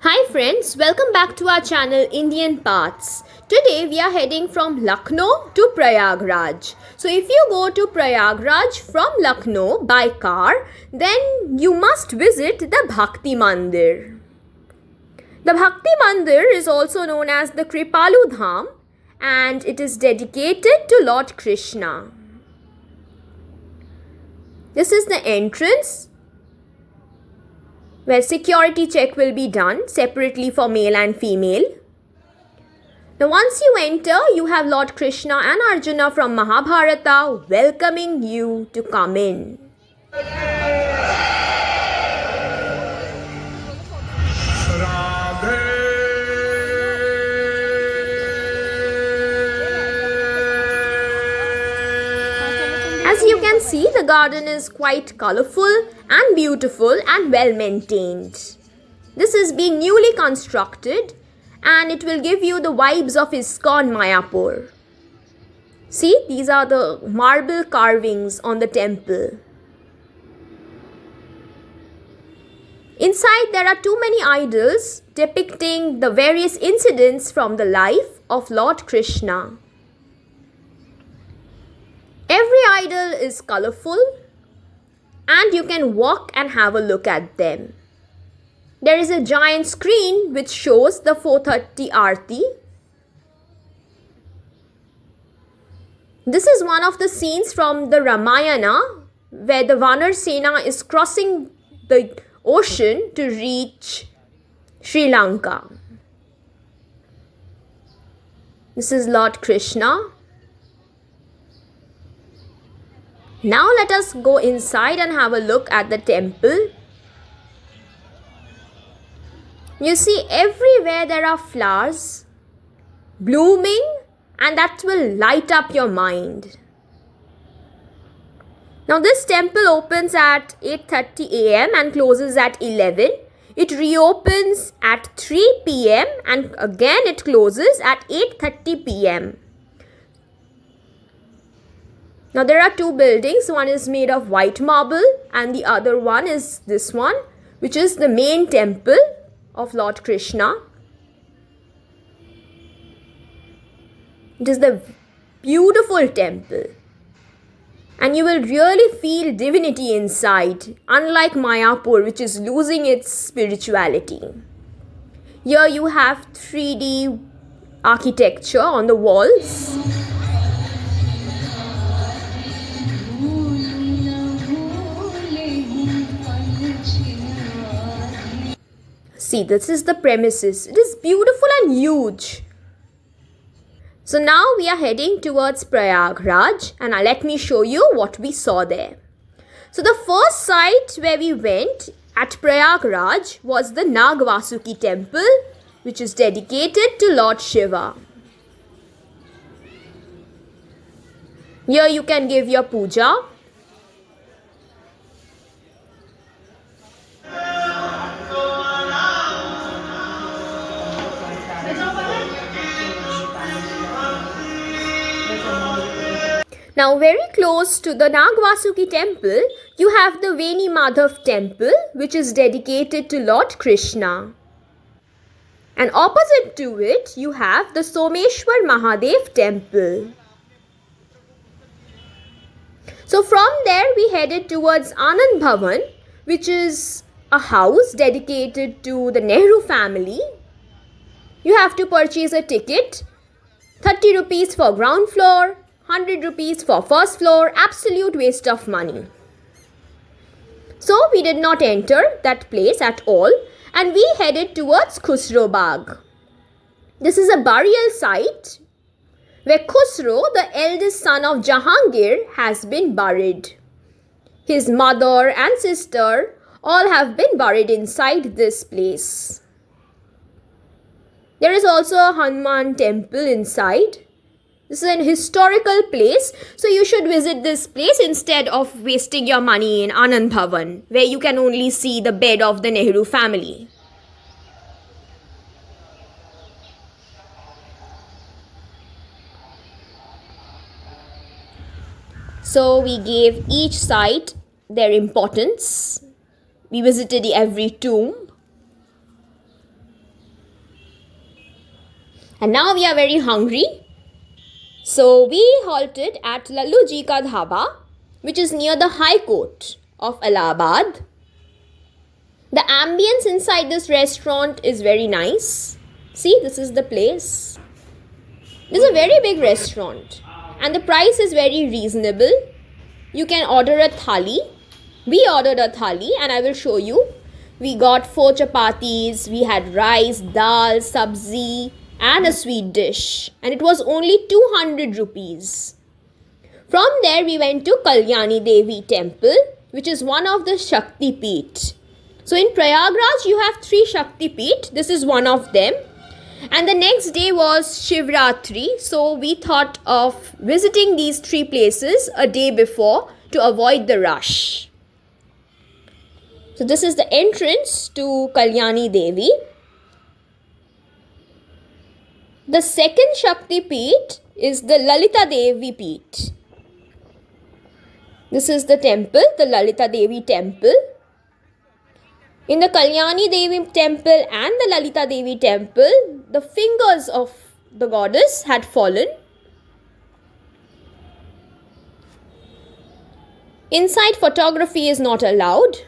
Hi friends, welcome back to our channel Indian Paths. Today we are heading from Lucknow to Prayagraj. So if you go to Prayagraj from Lucknow by car, then you must visit the Bhakti Mandir. The Bhakti Mandir is also known as the Kripalu Dham and it is dedicated to Lord Krishna. This is the entrance where security check will be done separately for male and female. Now once you enter, you have Lord Krishna and Arjuna from Mahabharata welcoming you to come in. As you can see, the garden is quite colorful and beautiful and well maintained. This is being newly constructed and it will give you the vibes of ISKCON Mayapur. See, these are the marble carvings on the temple. Inside there are too many idols depicting the various incidents from the life of Lord Krishna. Every idol is colorful and you can walk and have a look at them. There is a giant screen which shows the 4:30 Aarti. This is one of the scenes from the Ramayana where the Vanar Sena is crossing the ocean to reach Sri Lanka. This is Lord Krishna. Now let us go inside and have a look at the temple. You see, everywhere there are flowers blooming and that will light up your mind. Now this temple opens at 8:30 a.m. and closes at 11. It reopens at 3 p.m. and again it closes at 8:30 p.m. Now there are two buildings, one is made of white marble and the other one is this one, which is the main temple of Lord Krishna. It is the beautiful temple and you will really feel divinity inside, unlike Mayapur which is losing its spirituality. Here you have 3D architecture on the walls. See, this is the premises. It is beautiful and huge. So now we are heading towards Prayagraj and let me show you what we saw there. So the first site where we went at Prayagraj was the NAGVASUKI temple, which is dedicated to Lord Shiva. Here you can give your puja. Now very close to the NAGVASUKI temple, you have the VENI MADHAV temple which is dedicated to Lord Krishna. And opposite to it, you have the Someshwar MAHADEV temple. So from there we headed towards ANAND Bhawan, which is a house dedicated to the Nehru family. You have to purchase a ticket, 30 rupees for ground floor, 100 rupees for first floor, absolute waste of money. So we did not enter that place at all and we headed towards Khusro Bagh. This is a burial site where Khusro, the eldest son of Jahangir, has been buried. His mother and sister all have been buried inside this place. There is also a Hanuman temple inside. This is an historical place, so you should visit this place instead of wasting your money in Anand Bhawan, where you can only see the bed of the Nehru family. So we gave each site their importance. We visited every tomb. And now we are very hungry. So we halted at LALLU Ji Ka Dhaba, which is near the High Court of Allahabad. The ambience inside this restaurant is very nice. See, this is the place. This is a very big restaurant and the price is very reasonable. You can order a thali. We ordered a thali and I will show you. We got 4 chapatis, we had rice, dal, sabzi and a sweet dish. And it was only 200 rupees. From there we went to Kalyani Devi temple, which is one of the Shakti Peeth. So in Prayagraj you have 3 Shakti Peeth. This is one of them. And the next day was Shivratri. So we thought of visiting these 3 places a day before to avoid the rush. So this is the entrance to Kalyani Devi. The second Shakti Peeth is the Lalita Devi Peeth. This is the temple, the Lalita Devi temple. In the Kalyani Devi temple and the Lalita Devi temple, the fingers of the goddess had fallen. Inside photography is not allowed.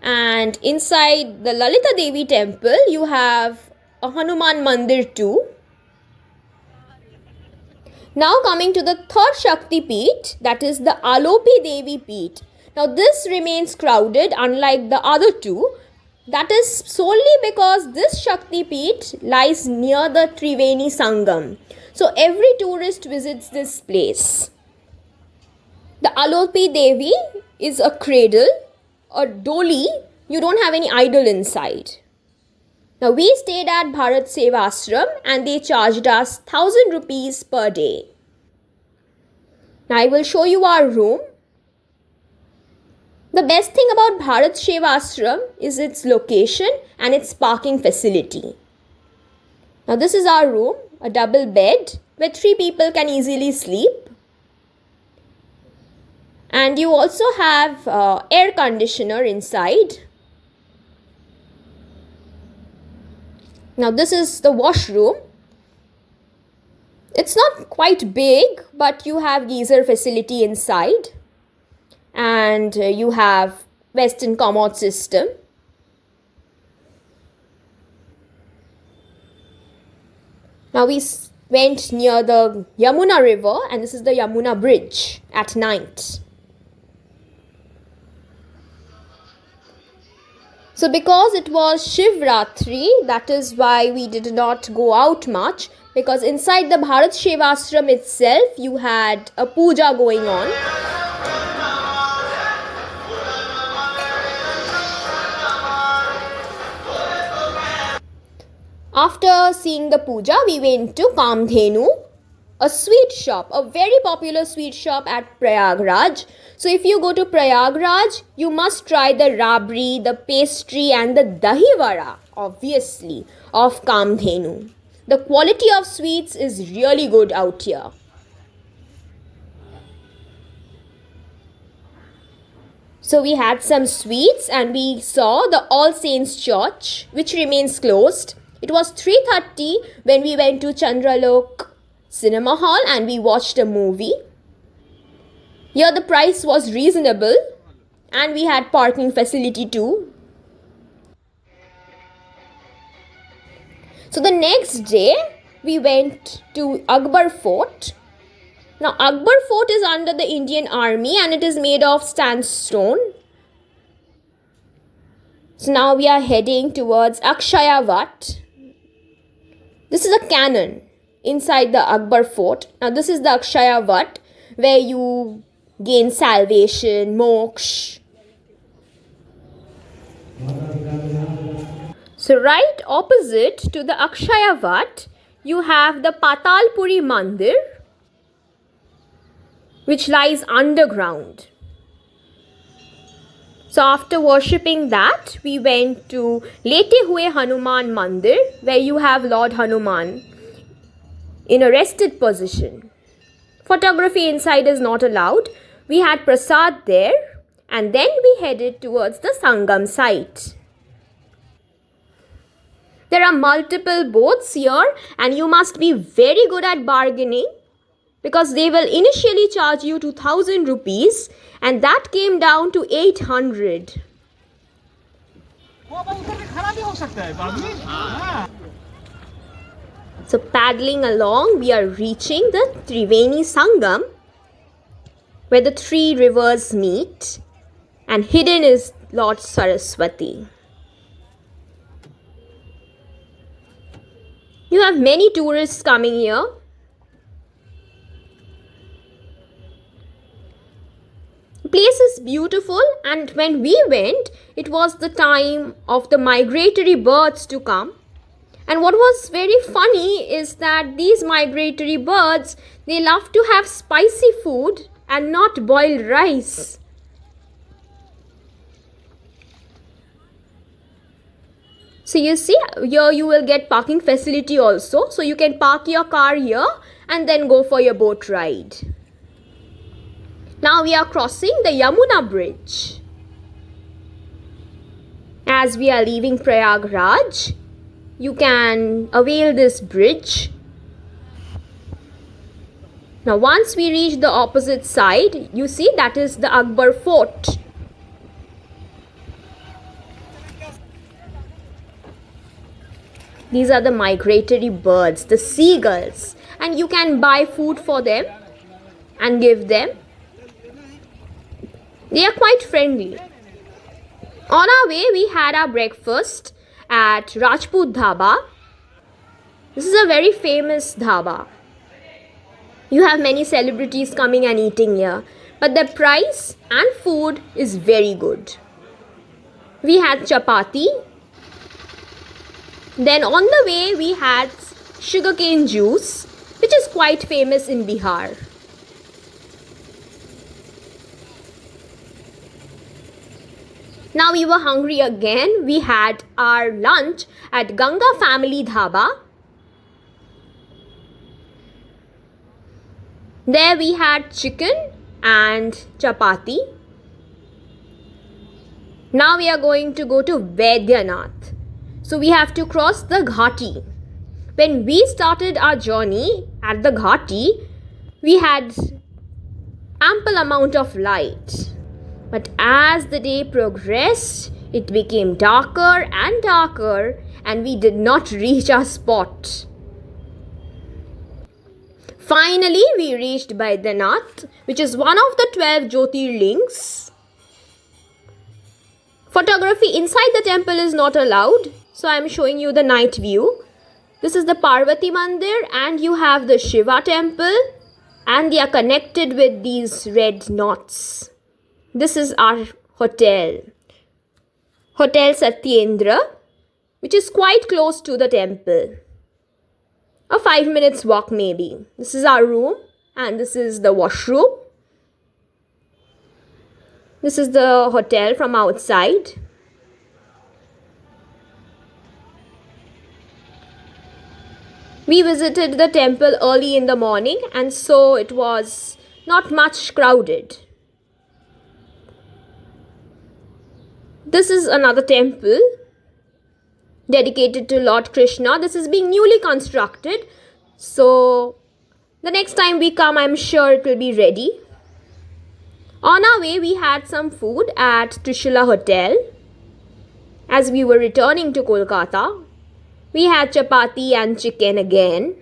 And inside the Lalita Devi temple, you have a Hanuman Mandir too. Now coming to the third Shakti Peeth, that is the Alopi Devi Peeth. Now this remains crowded unlike the other 2. That is solely because this Shakti Peeth lies near the TRIVENI Sangam. So every tourist visits this place. The Alopi Devi is a cradle, a doli. You don't have any idol inside. Now we stayed at BHARAT SEVASRAM and they charged us 1000 rupees per day. Now I will show you our room. The best thing about BHARAT SEVASRAM is its location and its parking facility. Now this is our room, a double bed where 3 people can easily sleep. And you also have air conditioner inside. Now this is the washroom. It's not quite big, but you have geyser facility inside. And you have Western commode system. Now we went near the Yamuna river and this is the Yamuna bridge at night. So because it was Shivratri, that is why we did not go out much, because inside the BHARAT SEVASRAM itself you had a puja going on. After seeing the puja, we went to KAMDHENU, a sweet shop, a very popular sweet shop at Prayagraj. So if you go to Prayagraj, you must try the rabri, the pastry and the dahi vada, obviously, of KAMDHENU. The quality of sweets is really good out here. So we had some sweets and we saw the All Saints Church, which remains closed. It was 3:30 when we went to Chandralok Cinema Hall and we watched a movie. Here the price was reasonable and we had parking facility too. So the next day we went to Akbar Fort. Now Akbar Fort is under the Indian Army and it is made of sandstone. So now we are heading towards AKSHAYA VATH. This is a cannon inside the Akbar Fort. Now this is the AKSHAYA VATH where you gain salvation, moksha. So right opposite to the AKSHAYA VATH, you have the PATALPURI Mandir, which lies underground. So after worshipping that, we went to LETE HANUMAN Mandir, where you have Lord Hanuman in a rested position. Photography inside is not allowed. We had prasad there and then we headed towards the Sangam site. There are multiple boats here and you must be very good at bargaining, because they will initially charge you 2000 rupees and that came down to 800. So paddling along, we are reaching the TRIVENI Sangam, where the three rivers meet, and hidden is Lord Saraswati. You have many tourists coming here. The place is beautiful, and when we went, it was the time of the migratory birds to come. And what was very funny is that these migratory birds, they love to have spicy food and not boiled rice. So you see, here you will get parking facility also. So you can park your car here and then go for your boat ride. Now we are crossing the Yamuna bridge. As we are leaving Prayagraj, you can avail this bridge. Now once we reach the opposite side, you see that is the Akbar fort. These are the migratory birds, the seagulls, and you can buy food for them and give them. They are quite friendly. On our way, we had our breakfast at Rajput Dhaba. This is a very famous dhaba. You have many celebrities coming and eating here, but the price and food is very good. We had chapati. Then on the way we had sugarcane juice, which is quite famous in Bihar. Now we were hungry again. We had our lunch at Ganga Family Dhaba. There we had chicken and chapati. Now we are going to go to Vaidyanath. So we have to cross the Ghati. When we started our journey at the Ghati, we had ample amount of light. But as the day progressed, it became darker and darker and we did not reach our spot. Finally, we reached Vaidyanath, which is one of the 12 Jyotirlings. Photography inside the temple is not allowed, so I am showing you the night view. This is the Parvati Mandir and you have the Shiva temple and they are connected with these red knots. This is our hotel, Hotel Satyendra, which is quite close to the temple. A 5 minutes walk maybe. This is our room and this is the washroom. This is the hotel from outside. We visited the temple early in the morning and so it was not much crowded. This is another temple dedicated to Lord Krishna. This is being newly constructed. So the next time we come, I'm sure it will be ready. On our way, we had some food at Trishula Hotel. As we were returning to Kolkata, we had chapati and chicken again.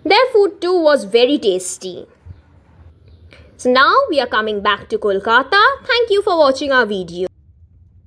Their food too was very tasty. So now we are coming back to Kolkata. Thank you for watching our video.